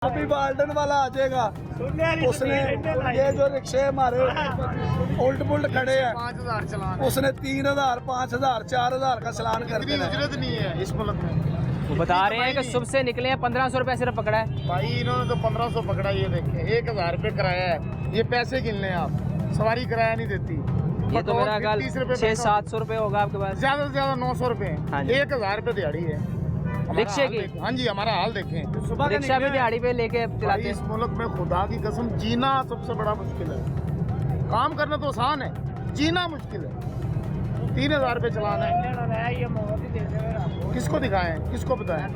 अभी बाल्टन वाला आ जाएगा, उसने ये जो रिक्शे हमारे उल्ट पुल्ट खड़े हैं 5000 चलान, उसने 3000 5000 4000 का चलान कर इतनी देना है। उजरत नहीं है इस मुल्क में। वो बता रहे हैं कि सुबह से निकले हैं 1500 रुपए सिर्फ पकड़ा है। भाई इन्होंने तो 1500 पकड़ा, ये देखे 1000 रुपए किराया है, ये पैसे गिन लें आप, सवारी किराया नहीं देती। ये तो मेरा ख्याल 30 रुपए 600-700 रुपए होगा आपके पास। ज्यादा से ज्यादा 900 रुपए, हाँ जी। 1000 रुपए दिहाड़ी है हमारा रिक्शे हाल की? देखें। हाँ जी, हमारा हाल देखें। रिक्शा भी दिहाड़ी पे लेके भाई चलाते इस हैं। मुल्क में खुदा की कसम जीना सबसे बड़ा मुश्किल है। काम करना तो आसान है, जीना मुश्किल है। 3000 रुपए चलाना है, किसको दिखाएं, किसको बताएं,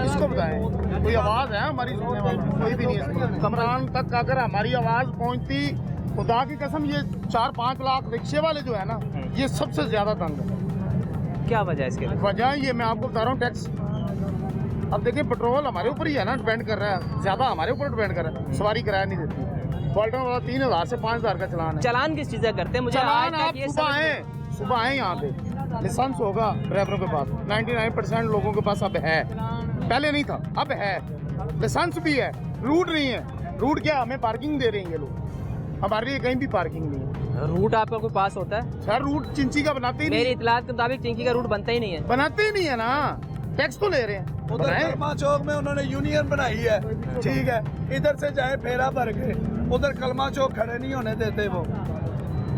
किसको बताएं? कोई आवाज है हमारी सुनने वाला? कोई भी नहीं है इसमें। कमरान तक अगर हमारी आवाज पहुंचती, खुदा की कसम ये 4-5 लाख रिक्शे वाले जो है ना, ये सबसे ज्यादा तंग है। क्या वजह है इसके लिए? वजह ये मैं आपको बता रहा हूँ, टैक्स। अब देखिए पेट्रोल हमारे ऊपर ही है ना, डिपेंड कर रहा है, ज्यादा हमारे ऊपर डिपेंड कर रहा है। सवारी किराया नहीं देती। क्वाल्टन वाला 3000 से 5000 का चलान है। चालान किस चीज़ का करते हैं? मुझे आज चलान तक आप ये सुबह आए, सुबह आए यहाँ पे, लाइसेंस होगा ड्राइवरों के पास। 99% लोगों के पास अब है, पहले नहीं था, अब है। लाइसेंस भी है, रूट नहीं है। रूट क्या, हमें पार्किंग दे रहे हैं ये लोग, हमारे लिए कहीं भी पार्किंग नहीं है। रूट आपका कोई पास होता है? सर रूट चिंची का बनाते ही मेरी नहीं, इतलात के मुताबिक चिंकी का रूट बनता ही नहीं है। बनाते ही नहीं है ना, टैक्स तो ले रहे हैं। उधर बनाएं। कलमा चौक में उन्होंने यूनियन बनाई है, ठीक है, इधर से जाए फेरा भर के, उधर कलमा चौक खड़े नहीं होने देते।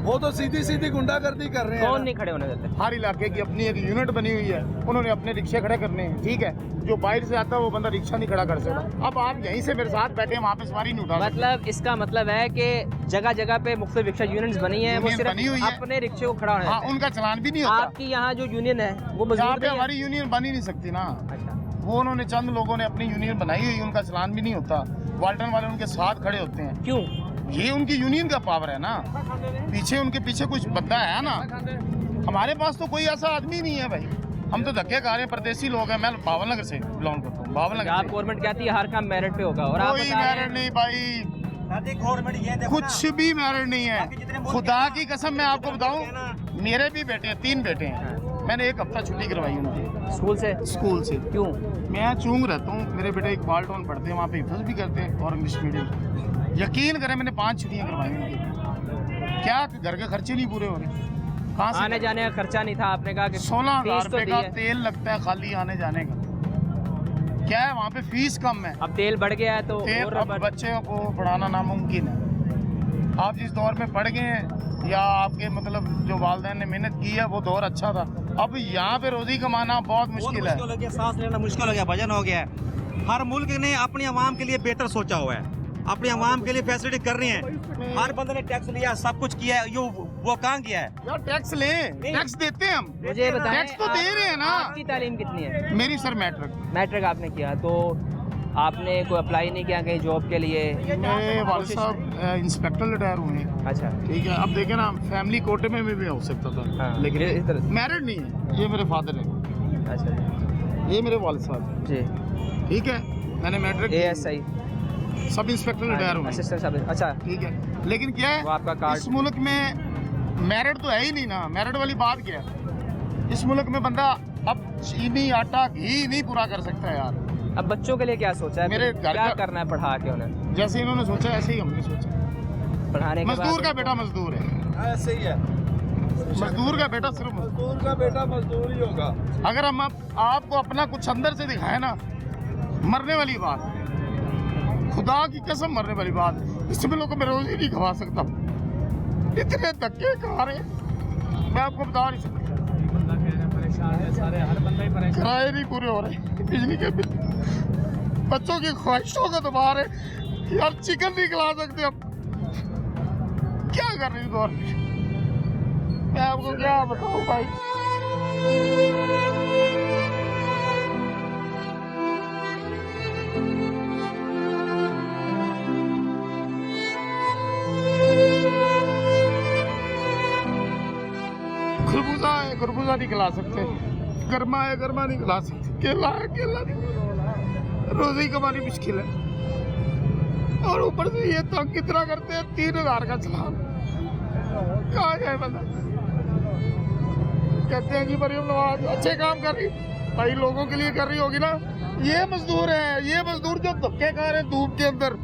वो तो सीधी सीधी गुंडागर्दी कर रहे हैं कौन ना। नहीं खड़े होने देते? हर इलाके की अपनी एक यूनिट बनी हुई है, उन्होंने अपने रिक्शे खड़े करने हैं, ठीक है। जो बाहर से आता है वो बंदा रिक्शा नहीं खड़ा कर सकता। अब आप यहीं से मेरे साथ बैठे, वहाँ पे सवारी नहीं उठा सकते। मतलब इसका मतलब है कि जगह जगह पे मुख्तलिफ रिक्शा यूनियंस बनी है, वो यूनियन बनी हुई सिर्फ है। अपने रिक्शे को खड़ा होने हाँ, देते हैं। उनका चलान भी नहीं होता। आपकी यहाँ जो यूनियन है वो यहाँ मजबूत पे नहीं है? हमारी यूनियन बन ही नहीं सकती ना। अच्छा। वो उन्होंने चंद लोगों ने अपनी यूनियन बनाई हुई, उनका चलान भी नहीं होता। वाल्टन वाले उनके साथ खड़े होते हैं। क्यों? ये उनकी यूनियन का पावर है ना, पीछे उनके पीछे कुछ बंदा है ना। हमारे पास तो कोई ऐसा आदमी नहीं है भाई, हम तो धक्के खा रहे हैं, परदेसी लोग हैं। मैं बावल नगर से बिलोंग करता हूँ, बावल नगर आप से। गवर्नमेंट कहती है हर काम मेरिट पे होगा और आप कोई बता रहे हैं- मेरिट नहीं भाई, कुछ भी मेरिट नहीं है। खुदा की कसम मैं आपको बताऊं, मेरे भी बेटे हैं, 3 बेटे हैं। मैंने 1 हफ्ता छुट्टी करवाई उनकी स्कूल से? स्कूल से। क्यों? मैं चूंग रहता हूँ, मेरे बेटे इकबाल टाउन पढ़ते हैं, वहाँ पे हिफ्ज़ भी करते हैं और इंग्लिश मीडियम। यकीन करें मैंने 5 छुट्टियाँ करवाई उनकी। क्या घर के खर्चे नहीं पूरे हो रहे? कहाँ से आने जाने का खर्चा नहीं था, आपने कहा कि 16,000 फीस तो रुपए दी का है। तेल लगता है खाली आने जाने का। क्या है वहाँ पे फीस कम है, अब तेल बढ़ गया है तो तेल और अब बच्चे को पढ़ाना नामुमकिन है। आप जिस दौर में पढ़ गए हैं या आपके मतलब जो वालिदैन ने मेहनत की है वो दौर अच्छा था। अब यहाँ पे रोजी कमाना बहुत मुश्किल है। हो गया, सांस लेना मुश्किल हो गया, भजन हो गया है। हर मुल्क ने अपनी आवाम के लिए बेहतर सोचा हुआ है, अपनी आवाम के लिए फैसिलिटी कर रही है। हर बंदे ने टैक्स लिया, सब कुछ किया है, वो कहाँ गया है? यार टैक्स लें, टैक्स देते हैं हम, मुझे बताएं, टैक्स तो दे रहे हैं ना। आपकी तालीम कितनी है? मेरी सर मैट्रिक। मैट्रिक आपने किया तो आपने कोई अप्लाई नहीं किया कहीं जॉब के लिए? मेरे वालिद साहब इंस्पेक्टर रिटायर हुए हैं, अच्छा। ठीक है। अब देखे ना, फैमिली कोटे में भी हो सकता था, हाँ, लेकिन इस तरह मैरिड नहीं है। ये मेरे फादर है, अच्छा ये मेरे वालिद साहब, जी। ठीक है। मैंने matric ASI sub inspector retire हुए हैं, असिस्टेंट सब, अच्छा। ठीक है। लेकिन क्या वो आपका है, कार्ड- इस मुल्क में मैरिड तो है ही नहीं ना। मैरिड वाली बात क्या है? इस मुल्क में बंदा अब चीनी आटा घी नहीं पूरा कर सकता है यार। अब बच्चों के लिए क्या सोचा है? मेरे घर क्या का- करना है पढ़ा के उन्हें? जैसे इन्होंने सोचा ऐसे ही हमने सोचा। पढ़ाने के मजदूर बाद का बेटा मजदूर है, ऐसे ही है, मजदूर का बेटा सिर्फ मजदूर। मजदूर का बेटा मजदूर ही होगा। अगर हम आपको अपना कुछ अंदर से दिखाए ना, मरने वाली बात, खुदा की कसम मरने वाली बात, इस मुल्क को मैं रोजी नहीं खवा सकता। इतने धक्के खा रहे, मैं आपको बता नहीं सकता। किराए नहीं पूरे हो रहे, बिजली के बिल, बच्चों की ख्वाहिशों को दबा रहे। यार चिकन नहीं खिला सकते अब, क्या कर रही गवर्नमेंट? मैं आपको क्या बताऊं भाई। खरबूजा है, खरबूजा नहीं खिला सकते। गर्मा है, गर्मा नहीं खिला सकते। केला है, केला नहीं। रोजी कमानी मुश्किल है और ऊपर से ये तंग कितना करते हैं, 3000 का चलान। कहाँ जाए बंदा? कहते हैं कि मरियम नवाज अच्छे काम कर रही भाई, लोगों के लिए कर रही होगी ना। ये मजदूर हैं, ये मजदूर जो धक्के खा रहे हैं धूप के अंदर,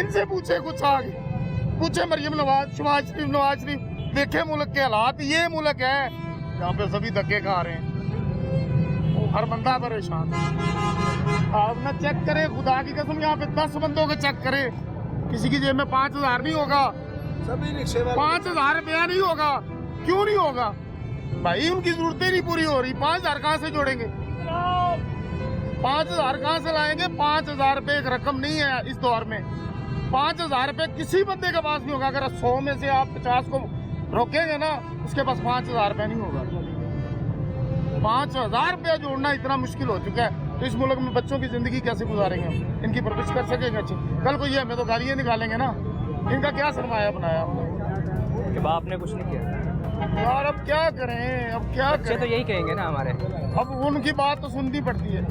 इनसे पूछे कुछ आगे, पूछे मरियम नवाज, शहबाज शरीफ, देखे मुल्क के हालात। ये मुल्क है यहाँ पे सभी धक्के खा रहे हैं, हर बंदा परेशान। आप ना चेक करें, खुदा की कसम यहाँ पे 10 बंदों के चेक करें, किसी की जेब में 5,000 नहीं होगा, सभी रिक्शे वाले 5,000 रुपया नहीं होगा। क्यों नहीं होगा भाई? उनकी जरूरतें नहीं पूरी हो रही, 5,000 कहाँ से जोड़ेंगे? 5,000 कहाँ से लाएंगे? 5,000 रुपये एक रकम नहीं है इस दौर में। 5,000 रुपये किसी बंदे के पास नहीं होगा। अगर 100 में से आप 50 को रोकेंगे ना, उसके पास 5,000 रुपये नहीं होगा। 5,000 रुपया जोड़ना इतना मुश्किल हो चुका है। तो इस मुल्क में बच्चों की जिंदगी कैसे गुजारेंगे? इनकी परवरिश कर सकेंगे अच्छी? कल को ये हमें तो गालियाँ निकालेंगे ना। इनका क्या सरमाया बनाया हमने? कि बाप ने कुछ नहीं किया यार अब क्या करें, अब क्या बच्चे करें? तो यही कहेंगे ना हमारे। अब उनकी बात तो सुननी पड़ती है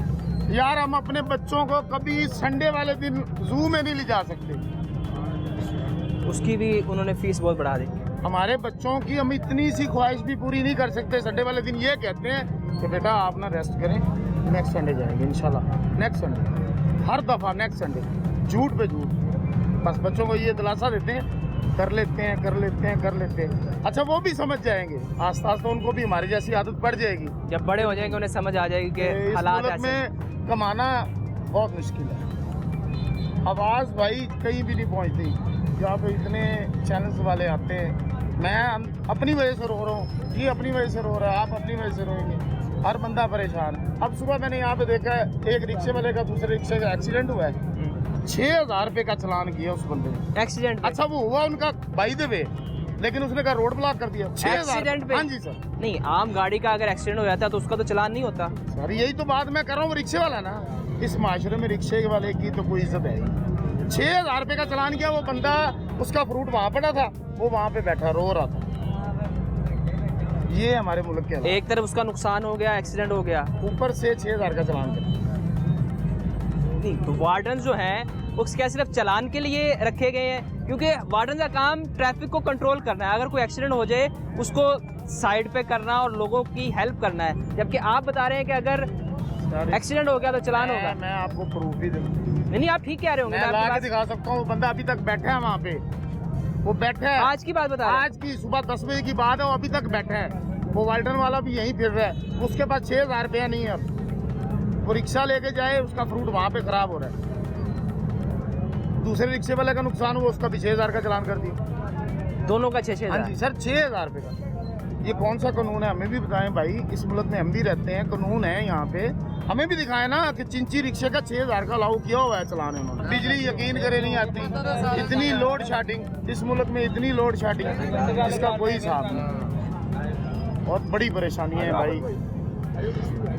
यार। हम अपने बच्चों को कभी संडे वाले दिन जू में नहीं ले जा सकते। उसकी भी उन्होंने फीस बहुत बढ़ा दी। हमारे बच्चों की हम इतनी सी ख्वाहिश भी पूरी नहीं कर सकते। संडे वाले दिन ये कहते हैं कि बेटा आप ना रेस्ट करें, नेक्स्ट संडे जाएंगे इंशाल्लाह, नेक्स्ट संडे, हर दफ़ा नेक्स्ट संडे, झूठ पे झूठ। बस बच्चों को ये दिलासा देते हैं, कर लेते हैं, कर लेते हैं, कर लेते हैं। अच्छा वो भी समझ जाएंगे, आस्ता आस्ता उनको भी हमारी जैसी आदत पड़ जाएगी। जब बड़े हो जाएंगे उन्हें समझ आ जाएगी कि इस हालात मुल्क ऐसे हैं। में कमाना बहुत मुश्किल है। आवाज़ भाई कहीं भी नहीं पहुंचती। यहाँ पे इतने चैनल्स वाले आते हैं, मैं अपनी वजह से रो रहा हूँ, ये अपनी वजह से रो रहा है, आप अपनी वजह से रोएंगे, हर बंदा परेशान। अब सुबह मैंने यहाँ पे देखा है, एक रिक्शे वाले का दूसरे रिक्शे का एक्सीडेंट हुआ है, 6,000 रुपये का चालान किया उस बंदे ने। एक्सीडेंट पे? अच्छा वो हुआ उनका बाई द वे, लेकिन उसने कहा रोड ब्लॉक कर दिया। 6,000 एक्सीडेंट पे? हाँ जी सर। नहीं, आम गाड़ी का अगर एक्सीडेंट हो जाता है तो उसका तो चालान नहीं होता। सर यही तो बात मैं कर रहा हूँ, वो रिक्शे वाला ना, इस माशरे में रिक्शे वाले की तो कोई इज्जत है ही। 6,000 रुपये का चालान किया, वो बंदा, उसका फ्रूट वहाँ पड़ा था, वो वहाँ पे बैठा रो रहा था। ये हमारे मुल्क के हालात। एक तरफ उसका नुकसान हो गया, एक्सीडेंट हो गया, ऊपर से 6,000 का चालान कर। नहीं तो वार्डन जो हैं वो क्या सिर्फ चालान के लिए रखे गए हैं? क्योंकि वार्डन का काम ट्रैफिक को कंट्रोल करना है। अगर कोई एक्सीडेंट हो जाए उसको साइड पे करना और लोगों की हेल्प करना है, जबकि आप बता रहे हैं कि अगर एक्सीडेंट हो गया तो चालान होगा। मैं आपको प्रूफ भी दूँ, नहीं आप ठीक कह रहे होंगे। मैं मैं ला आपकी के बात- दिखा सकता हूँ। वो बंदा अभी तक बैठा है वहाँ पे, वो बैठा है। आज की बात बता रहे हैं? आज की सुबह 10 बजे की बात है, वो अभी तक बैठा है। वो वाल्टन वाला भी यहीं फिर रहा है, उसके पास 6,000 रुपया नहीं है। अब वो रिक्शा लेके जाए, उसका फ्रूट वहाँ पे खराब हो रहा है। दूसरे रिक्शे वाले का नुकसान हुआ, उसका भी 6,000 का चालान कर दिया। दोनों का 6,000? हाँ जी सर, 6,000 रुपये का। ये कौन सा कानून है? हमें भी बताएं भाई, इस मुल्क में हम भी रहते हैं, कानून है यहाँ पे, हमें भी दिखाए ना कि चिंची रिक्शे का 6,000 का लाऊ किया हुआ है चलाने में। बिजली यकीन करे नहीं आती, इतनी लोड शेडिंग इस मुल्क में, इतनी लोड शेडिंग इसका कोई हिसाब नहीं। बहुत बड़ी परेशानी है भाई।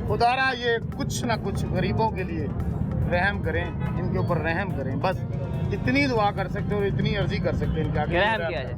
खुदारा ये कुछ ना कुछ गरीबों के लिए रहम करें, इनके ऊपर रहम करें, बस इतनी दुआ कर सकते हो, इतनी अर्जी कर सकते हैं इनके आगे। रहम किया जाए।